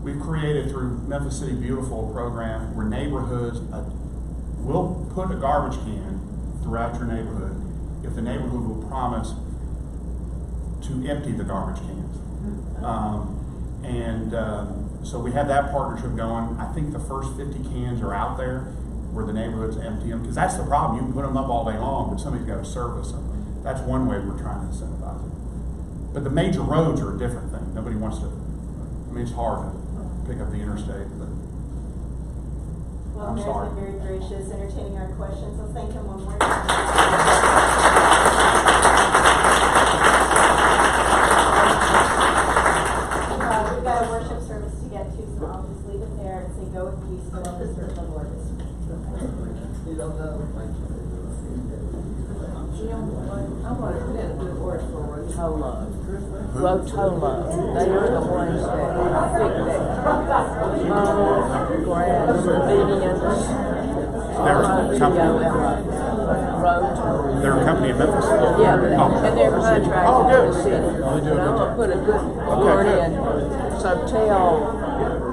Speaker 3: we've created through Memphis City Beautiful program where neighborhoods will put a garbage can throughout your neighborhood if the neighborhood will promise to empty the garbage cans. So we have that partnership going. I think the first 50 cans are out there where the neighborhoods empty them, because that's the problem. You can put them up all day long, but somebody's got to service them. That's one way we're trying to incentivize it. But the major roads are a different thing. Nobody wants to, it's hard to pick up the interstate, but
Speaker 4: well,
Speaker 3: I'm
Speaker 4: Mayor's
Speaker 3: sorry.
Speaker 4: been very gracious, entertaining our questions, so thank him one more time. We've got a worship service to get to, so I'll just leave it there and say, go with peace, the love and serve the Lord.
Speaker 10: You don't know.
Speaker 8: I'm going to put in a good word for
Speaker 10: Rotolo. Rotolo. They are the ones that pick that mow, grass, medians.
Speaker 3: They're a company in Memphis.
Speaker 10: Yeah, and they're contracted
Speaker 3: Oh,
Speaker 10: to
Speaker 3: good.
Speaker 10: the city.
Speaker 9: Oh, they do a
Speaker 10: And I'm
Speaker 9: good
Speaker 10: gonna put a good word
Speaker 3: good.
Speaker 10: in, so tell